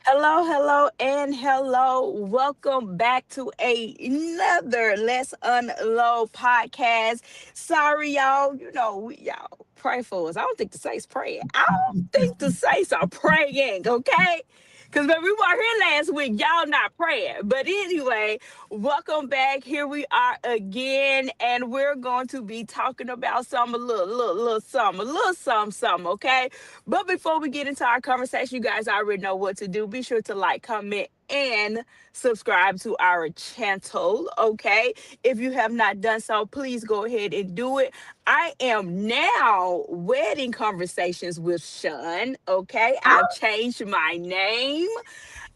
Hello, hello, and hello. Welcome back to another Let's Unload podcast. Sorry, y'all. Y'all pray for us. I don't think the saints praying. I don't think the saints are praying, okay? Because when we were here last week, y'all not praying. But anyway, welcome back. Here we are again, and we're going to be talking about some a little something, okay? But before we get into our conversation, you guys already know what to do. Be sure to like, comment, and subscribe to our channel, okay? If you have not done so, please go ahead and do it. I am now Wedding Conversations with Shun, okay? I've changed my name.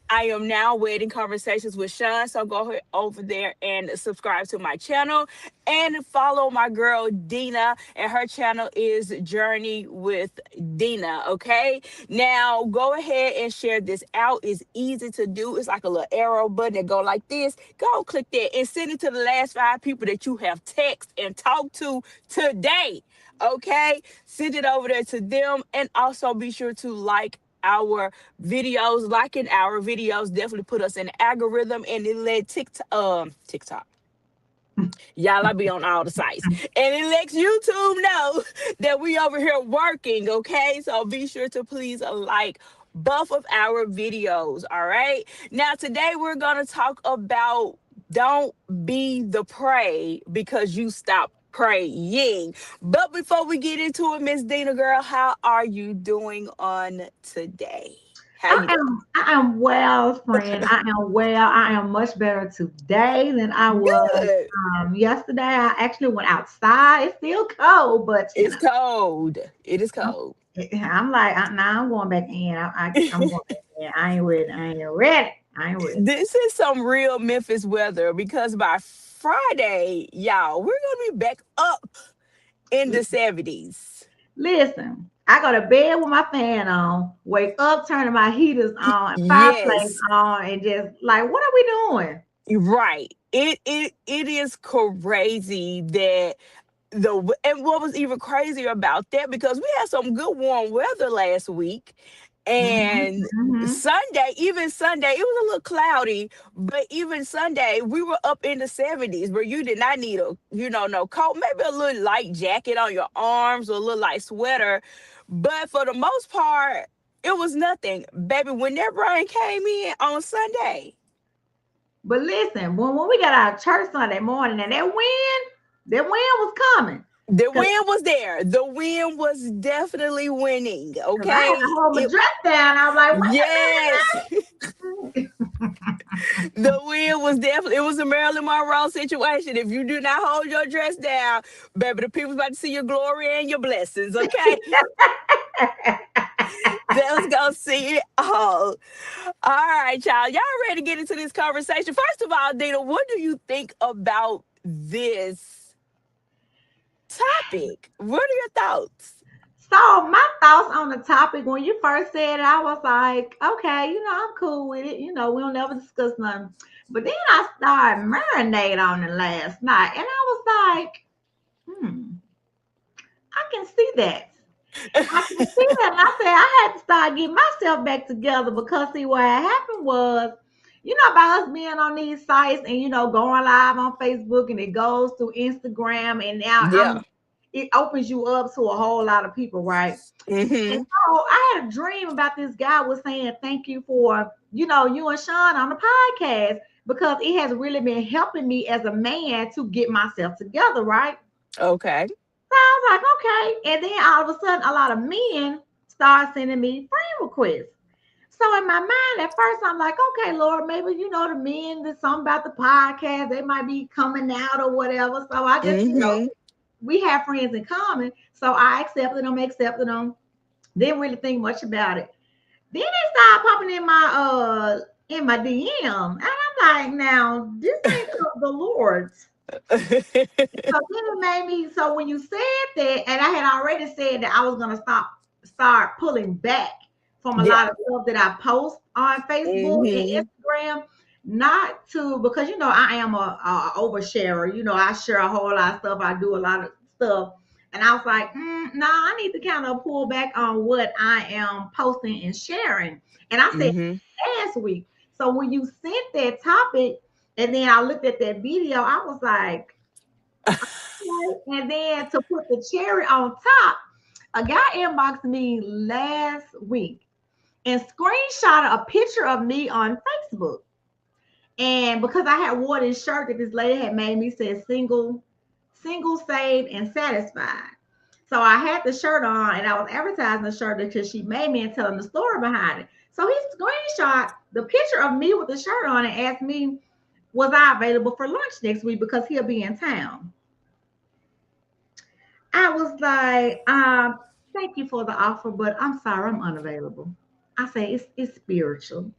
I am now Wedding Conversations with Sean. So go ahead over there and subscribe to my channel and follow my girl Dina. And her channel is Journey with Dina. Okay. Now go ahead and share this out. It's easy to do. It's like a little arrow button that go like this. Go click that and send it to the last 5 people that you have texted and talked to today. Okay. Send it over there to them. And also be sure to like our videos. Liking our videos definitely put us in the algorithm, and it let TikTok. Y'all, I be on all the sites, and it lets YouTube know that we over here working. Okay, so be sure to please like both of our videos. All right. Now today we're gonna talk about don't be the prey because you stop praying. But before we get into it, Miss Dina girl, how are you doing on today? How I you doing? am well, friend. I am well. I am much better today than I was Good. yesterday. I actually went outside. It's still cold, but It's cold. It is I'm, cold. I'm like, now I'm going back in. I'm going back in. I ain't ready. I ain't ready. I ain't ready. This is some real Memphis weather because by Friday, y'all, we're gonna be back up in the 70s. Listen, I go to bed with my fan on, wake up, turning my heaters on, fireplace Yes, on, and just like, what are we doing? right. It is crazy that and what was even crazier about that, because we had some good warm weather last week, Hmm. and Hmm. Sunday it was a little cloudy, but even Sunday we were up in the 70s where you did not need no coat, maybe a little light jacket on your arms or a little light sweater, but for the most part it was nothing, baby, when that rain came in on Sunday. But listen, when we got out of church Sunday morning and that wind was coming. The Cause, wind was there. The wind was definitely winning. 'cause I had to Okay. hold my dress down. I was like, Yes, wait a minute. the win was definitely, it was a Marilyn Monroe situation. If you do not hold your dress down, baby, the people's about to see your glory and your blessings. Okay, let's go see it all. All right, y'all. Y'all ready to get into this conversation? First of all, Dina, what do you think about this topic? What are your thoughts? So my thoughts on the topic when you first said it, I was like, okay, I'm cool with it. We don't never discuss nothing. But then I started marinate on it last night, and I was like, I can see that. I can see that. And I said I had to start getting myself back together because see what had happened was, about us being on these sites and going live on Facebook and it goes to Instagram and now Yeah. it opens you up to a whole lot of people, right? And Mm-hmm. so I had a dream about this guy was saying thank you for, you and Sean on the podcast because it has really been helping me as a man to get myself together, right? Okay. So I was like, okay. And then all of a sudden, a lot of men start sending me friend requests. So in my mind, at first, I'm like, okay, Lord, maybe the men, there's something about the podcast, they might be coming out or whatever. So I just, Mm-hmm. we have friends in common. So I accepted them, didn't really think much about it. Then they started popping in my DM. And I'm like, now, this ain't of the Lord's. So then it made me. So when you said that, and I had already said that I was gonna start pulling back from a lot Yeah. of stuff that I post on Facebook and Mm-hmm. Instagram, not to because I am a oversharer. I share a whole lot of stuff. I do a lot of stuff, and I was like, nah, I need to kind of pull back on what I am posting and sharing. And I said Mm-hmm. week. So when you sent that topic, and then I looked at that video, I was like, okay. And then to put the cherry on top, a guy inboxed me last week and screenshotted a picture of me on Facebook. And because I had wore this shirt that this lady had made me, said single, saved, and satisfied. So I had the shirt on and I was advertising the shirt because she made me and telling the story behind it. So he screenshot the picture of me with the shirt on and asked me, was I available for lunch next week because he'll be in town. I was like, thank you for the offer, but I'm sorry, I'm unavailable. I say it's spiritual.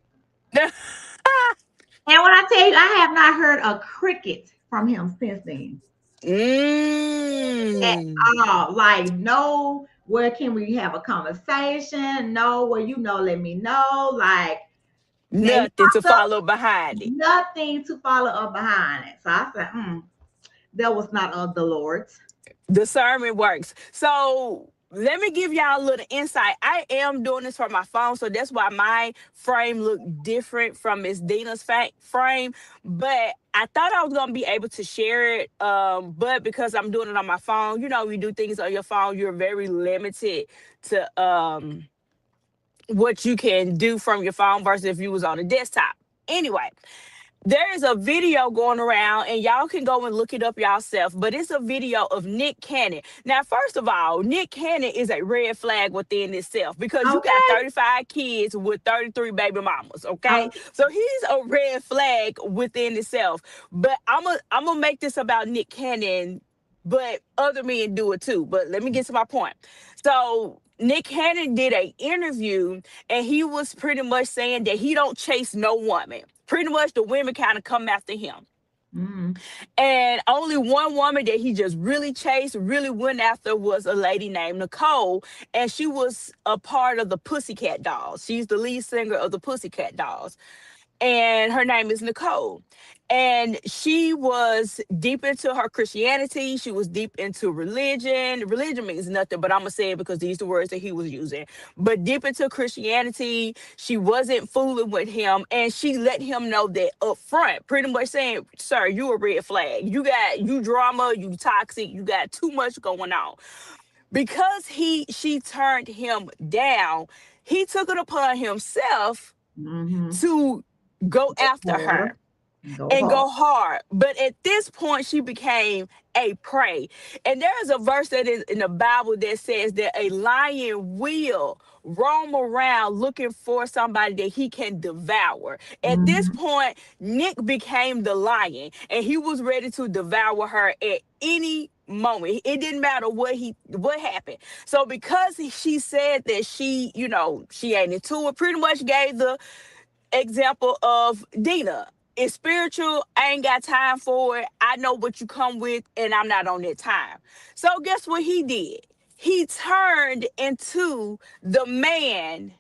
And when I tell you, I have not heard a cricket from him since then. At Mm. all. Like, no, where can we have a conversation? No, well, let me know. Like, now he Nothing to popped up, follow behind it. nothing to follow up behind it. So I said, that was not of the Lord's. Discernment works. So let me give y'all a little insight. I am doing this for my phone, so that's why my frame looked different from Miss Dina's frame. But I thought I was gonna be able to share it, but because I'm doing it on my phone, you do things on your phone, you're very limited to what you can do from your phone versus if you was on a desktop. Anyway, there is a video going around, and y'all can go and look it up yourself. But it's a video of Nick Cannon. Now, first of all, Nick Cannon is a red flag within itself because you got Okay. 35 kids with 33 baby mamas. Okay, Oh, so he's a red flag within itself. But I'm gonna make this about Nick Cannon, but other men do it too. But let me get to my point. So Nick Cannon did a interview, and he was pretty much saying that he don't chase no woman. Pretty much the women kind of come after him. mm, And only one woman that he just really chased, really went after, was a lady named Nicole. And she was a part of the Pussycat Dolls. She's the lead singer of the Pussycat Dolls, and her name is Nicole. And she was deep into her Christianity. She was deep into religion. Religion means nothing, but I'm gonna say it because these are the words that he was using. But deep into Christianity, she wasn't fooling with him, and she let him know that up front, pretty much saying, "Sir, you a red flag. You drama. You toxic. You got too much going on." Because she turned him down, he took it upon himself mm-hmm. to go Go after harder. her Go and hard. go hard. But at this point, she became a prey. And there is a verse that is in the Bible that says that a lion will roam around looking for somebody that he can devour. At this Mm-hmm. point, Nick became the lion, and he was ready to devour her at any moment. It didn't matter what happened. So because she said that she ain't into it, pretty much gave the example of Dina. It's spiritual. I ain't got time for it. I know what you come with, and I'm not on that time. So guess what he did? He turned into the man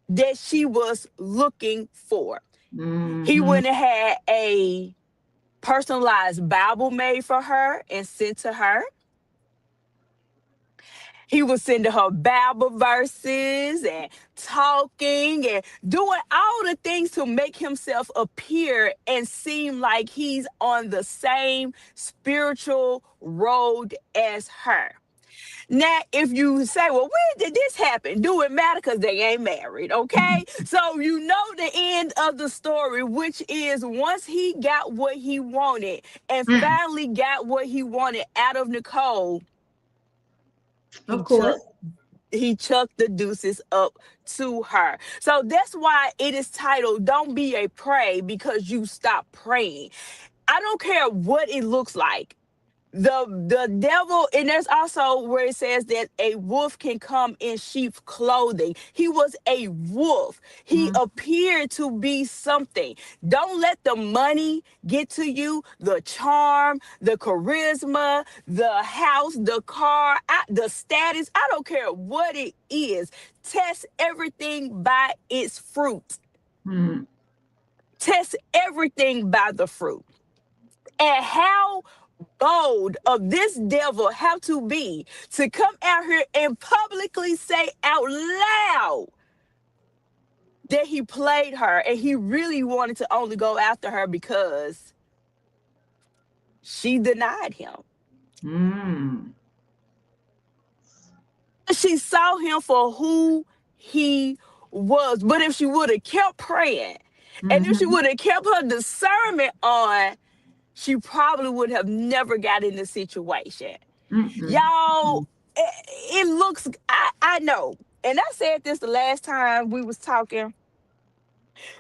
that she was looking for. He Mm-hmm. went and had a personalized Bible made for her and sent to her. He was sending her Bible verses and talking and doing all the things to make himself appear and seem like he's on the same spiritual road as her. Now, if you say, well, when did this happen? Do it matter? Because they ain't married, okay? So you know the end of the story, which is once he got what he wanted and Mm. finally got what he wanted out of Nicole, he Of took course. he chucked the deuces up to her. So that's why it is titled Don't Be a Prey, because you stop praying. I don't care what it looks like. The devil, and there's also where it says that a wolf can come in sheep's clothing. He was a wolf. He Mm, appeared to be something. Don't let the money get to you, the charm, the charisma, the house, the car, the status. I don't care what it is. Test everything by its fruit. mm, Test everything by the fruit. And how bold of this devil have to be to come out here and publicly say out loud that he played her and he really wanted to only go after her because she denied him. Mm. She saw him for who he was. But if she would have kept praying and if she Mm-hmm. would have kept her discernment on, she probably would have never got in the situation. Mm-mm. Y'all, it looks, I know. And I said this the last time we was talking,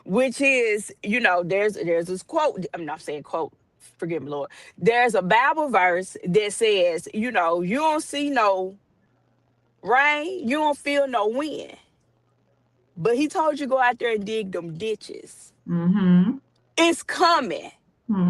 which is, there's this quote. I'm not saying quote, forgive me, Lord. There's a Bible verse that says, you don't see no rain, you don't feel no wind. But he told you go out there and dig them ditches. Mm-hmm. It's coming.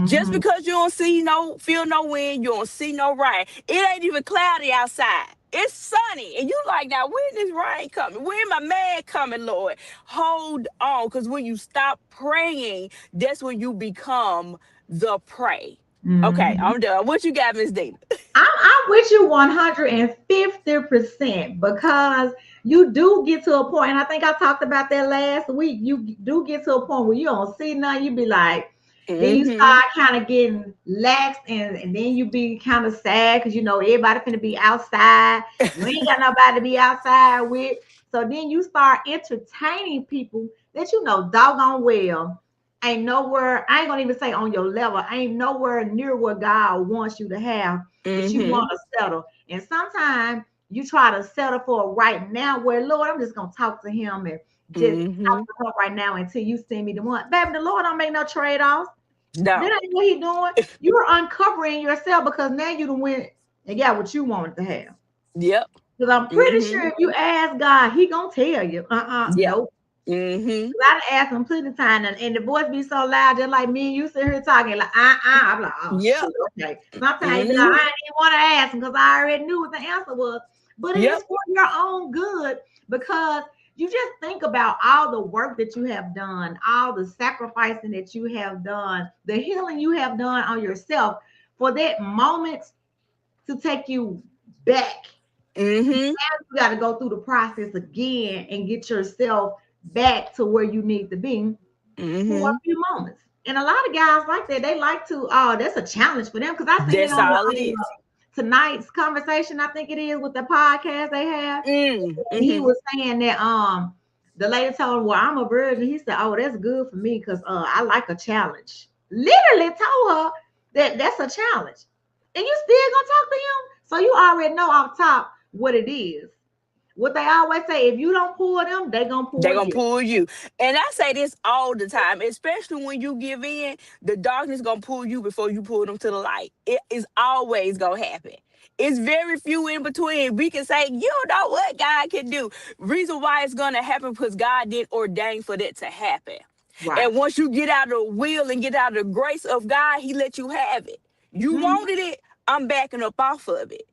Just Mm-hmm. because you don't see no, feel no wind, you don't see no rain. It ain't even cloudy outside. It's sunny. And you like, now when is rain coming? When my man coming, Lord? Hold on. Because when you stop praying, that's when you become the prey. Okay, Mm-hmm. I'm done. What you got, Miss Dina? I'm with you 150% because you do get to a point, and I think I talked about that last week. You do get to a point where you don't see nothing. You be like, then you Mm-hmm. start kind of getting lax, and then you be kind of sad because you know everybody finna be outside. You ain't got nobody to be outside with. So then you start entertaining people that you know doggone well ain't nowhere, I ain't gonna even say on your level, ain't nowhere near what God wants you to have, but you Mm-hmm. want to settle. And sometimes you try to settle for right now, where Lord, I'm just gonna talk to him and just talk Mm-hmm. to him right now until you send me the one. Baby, the Lord don't make no trade-offs. That No. ain't what he doing. You're uncovering yourself because now you done went and got what you wanted to have. Yep. Because I'm pretty Mm-hmm. sure if you ask God, he gonna tell you. Yep. Nope. Mm-hmm. I done asked him plenty of times, and the voice be so loud, just like me and you sit here talking, like, I'm like, oh, Yep. shoot, okay. Sometimes you be like, Mm-hmm. I didn't even want to ask him because I already knew what the answer was. But it is Yep. for your own good because you just think about all the work that you have done, all the sacrificing that you have done, the healing you have done on yourself for that moment to take you back. Mm-hmm. You got to go through the process again and get yourself back to where you need to be for a Mm-hmm. few moments. And a lot of guys like that. They like to, oh, that's a challenge for them. Because I seen it That's on all it is. tonight's conversation, I think it is, with the podcast they have. And he Mm-hmm. was saying that the lady told him, well, I'm a virgin. He said, oh, that's good for me because I like a challenge. Literally told her that that's a challenge. And you still gonna talk to him? So you already know off top what it is. What they always say, if you don't pull them, they gonna They're pull gonna you. pull you. And I say this all the time, especially when you give in, the darkness gonna pull you before you pull them to the light. It is always gonna happen. It's very few in between. We can say, you know what God can do. Reason why it's gonna happen because God didn't ordain for that to happen. Right. And once you get out of the will and get out of the grace of God, He let you have it. You Mhm. wanted it, I'm backing up off of it.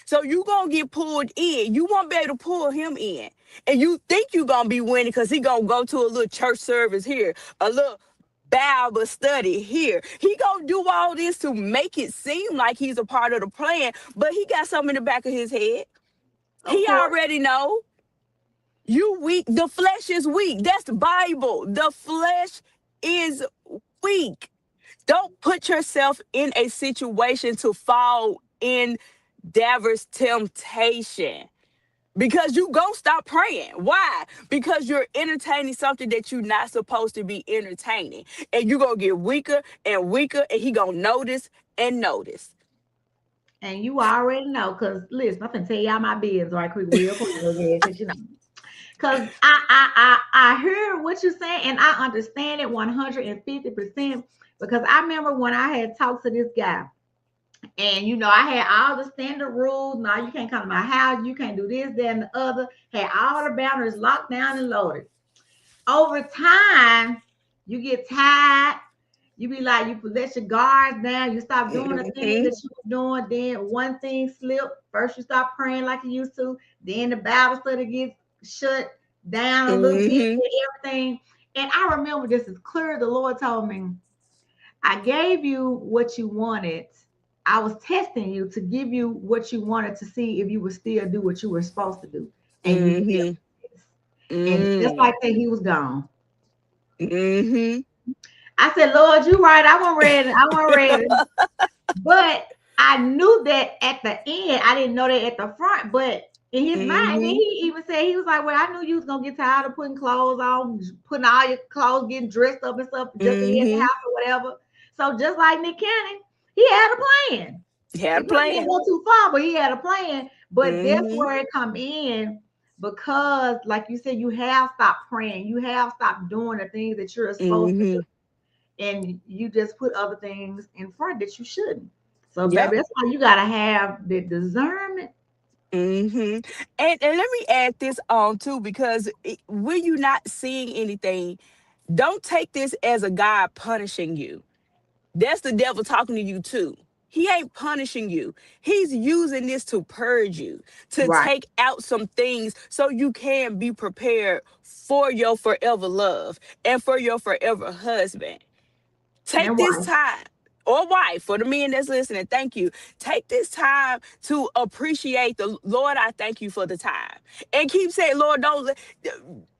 So you gonna get pulled in. You won't be able to pull him in. And you think you gonna be winning because he gonna go to a little church service here, a little Bible study here. He gonna do all this to make it seem like he's a part of the plan, but he got something in the back of his head. Of He course. already know. You weak. The flesh is weak. That's the Bible. The flesh is weak. Don't put yourself in a situation to fall in diverse temptation because you go stop praying. Why? Because you're entertaining something that you're not supposed to be entertaining, and you're gonna get weaker and weaker, and he gonna notice and notice. And you already know, because listen, I'm gonna tell y'all my business right quick, real quick, okay? Because you know, because I heard what you're saying, and I understand it 150%. Because I remember when I had talked to this guy, and you know, I had all the standard rules. Now you can't come to my house, you can't do this, that, and the other. Had all the boundaries locked down and loaded. Over time, you get tired. You be like, you let your guards down. You stop doing the things Hmm. that you were doing. Then one thing slipped. First, you stop praying like you used to. Then the Bible study gets shut down a little bit Hmm. and everything. And I remember this is clear. The Lord told me, I gave you what you wanted. I was testing you to give you what you wanted to see if you would still do what you were supposed to do. And you Hmm. failed. And just like that, he was gone. Mm-hmm. I said, Lord, you right. I wasn't ready. I wasn't ready. But I knew that at the end. I didn't know that at the front. But in his mind, then Mm-hmm. he even said, he was like, well, I knew you was gonna get tired of putting clothes on, putting all your clothes, getting dressed up and stuff just to be at the Mm-hmm. house or whatever. So just like Nick Cannon, he had a plan. Had a It probably didn't plan. go too far, but he had a plan. But that's Mm-hmm. where it come in because, like you said, you have stopped praying. You have stopped doing the things that you're supposed to do, Mm-hmm. and you just put other things in front that you shouldn't. So, Yep. baby, that's why you gotta have the discernment. Mm-hmm. And let me add this on too, because when you're not seeing anything, don't take this as a God punishing you. That's the devil talking to you too. He ain't punishing you. He's using this to purge you, to Right. take out some things so you can be prepared for your forever love and for your forever husband. Take And this why? time, or wife, for the men that's listening, thank you. Take this time to appreciate the Lord. I thank you for the time. And keep saying, Lord, don't let,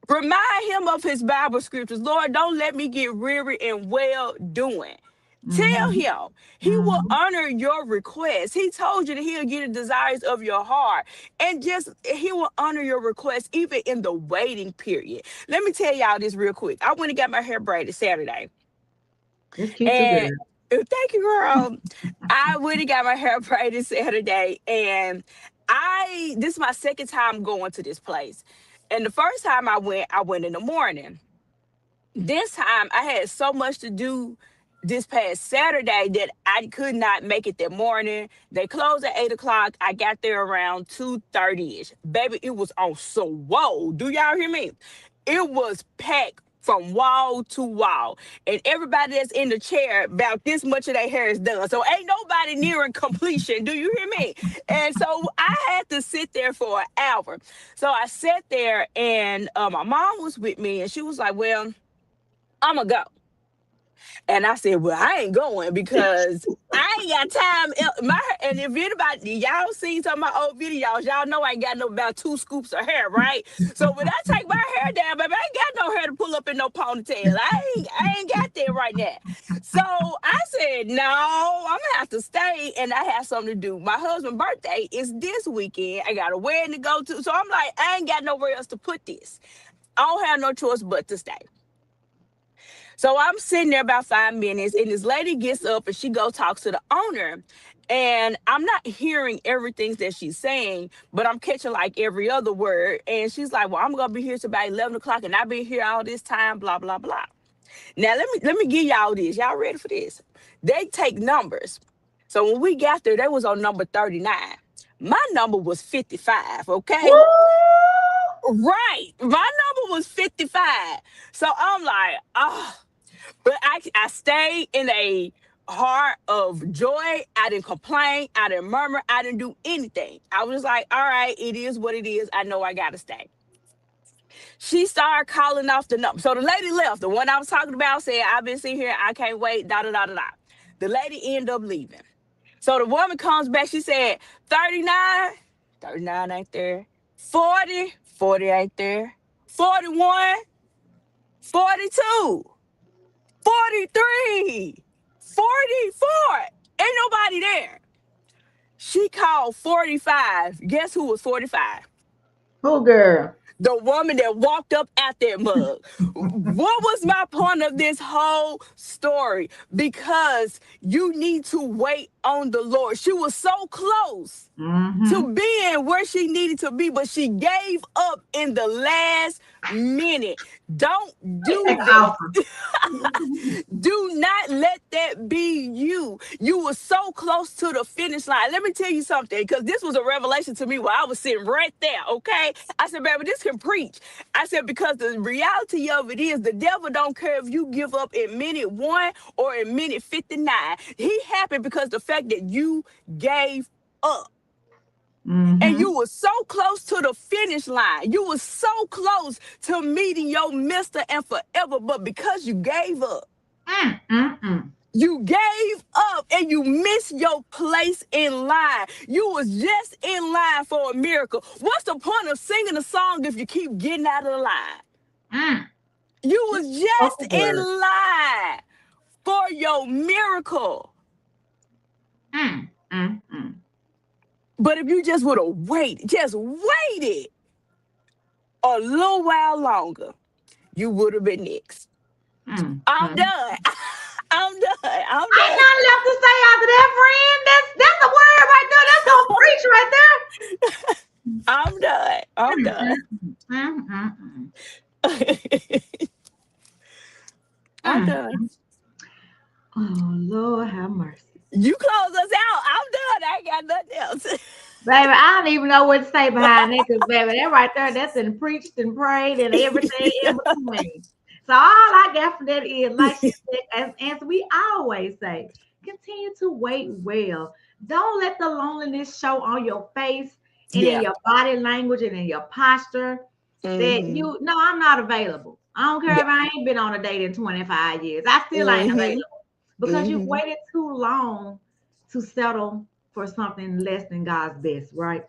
remind him of his Bible scriptures. Lord, don't let me get weary and well doing. Tell Mm-hmm. him he will Mm-hmm. honor your request. He told you that he'll get the desires of your heart. And just he will honor your request even in the waiting period. Let me tell y'all this real quick. I went and got my hair braided Saturday. It's cute too, And girl. thank you, girl. I went and got my hair braided Saturday, and this is my second time going to this place. And the first time I went in the morning. This time I had so much to do this past Saturday that I could not make it that morning. They closed at 8 o'clock. I got there around 2:30ish. Baby, it was on so whoa. Do y'all hear me? It was packed from wall to wall. And everybody that's in the chair, about this much of their hair is done. So ain't nobody nearing completion. Do you hear me? And so I had to sit there for an hour. So I sat there and my mom was with me and she was like, well, I'm gonna go. And I said, well, I ain't going because I ain't got time. And if anybody, y'all seen some of my old videos, y'all know I ain't got no about 2 scoops of hair, right? So when I take my hair down, baby, I ain't got no hair to pull up in no ponytail. I ain't got that right now. So I said, no, I'm gonna have to stay and I have something to do. My husband's birthday is this weekend. I got a wedding to go to. So I'm like, I ain't got nowhere else to put this. I don't have no choice but to stay. So I'm sitting there about 5 minutes, and this lady gets up and she go talks to the owner. And I'm not hearing everything that she's saying, but I'm catching like every other word. And she's like, well, I'm gonna be here till about 11 o'clock, and I've been here all this time, blah, blah, blah. Now let me give y'all this. Y'all ready for this? They take numbers. So when we got there, they was on number 39. My number was 55, okay? Woo! Right. My number was 55. So I'm like, oh. But I stayed in a heart of joy. I didn't complain. I didn't murmur. I didn't do anything. I was like, all right, it is what it is. I know I got to stay. She started calling off the number. So the lady left. The one I was talking about said, I've been sitting here. I can't wait. Da da da da da. The lady ended up leaving. So the woman comes back. She said, 39. 39 ain't there. 40. 40 ain't there. 41. 42. 43, 44. Ain't nobody there. She called 45. Guess who was 45? Who, girl? The woman that walked up at that mug. What was my point of this whole story? Because you need to wait on the Lord. She was so close Mm-hmm. to being where she needed to be, but she gave up in the last minute. Don't Take do an that. offer. Do not let that be you. You were so close to the finish line. Let me tell you something, because this was a revelation to me while I was sitting right there, okay? I said, baby, this can preach. I said, because the reality of it is the devil don't care if you give up in minute 1 or in minute 59. He happy because the fact that you gave up. And Mm-hmm. you were so close to the finish line. You were so close to meeting your mister and forever. But because you gave up, Mm-mm-mm. you gave up and you missed your place in line. You was just in line for a miracle. What's the point of singing a song if you keep getting out of the line? Mm. You was just Spoken in word. line for your miracle. Mm, mm, mm, But if you just would have just waited a little while longer, you would have been next. mm, I'm mm. done. I'm done. I'm Ain't done. nothing left to say after that, friend. That's a word right there. That's gonna preach right there. I'm done. I'm Mm, done. mm, mm, mm, I'm mm, done. mm. Oh Lord, have mercy, You close us out. I'm done. I ain't got nothing else. baby. I don't even know what to say behind that, cause baby, that right there, that's been preached and prayed and everything in between. So all I got from that is, like she said, as we always say, continue to wait well. Don't let the loneliness show on your face and in Yeah. your body language and in your posture that Mm-hmm. you no, I'm not available. I don't care Yeah. if I ain't been on a date in 25 years. I still ain't Mm-hmm. available because you Mm-hmm. waited too long to settle for something less than God's best, right?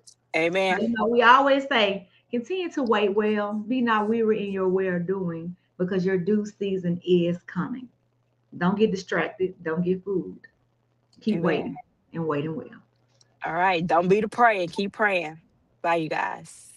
So, Amen. we always say, continue to wait well, be not weary in your well doing, because your due season is coming. Don't get distracted, don't get fooled. Keep waiting Amen. and waiting well. All right. Don't be the praying. Keep praying. Bye, you guys.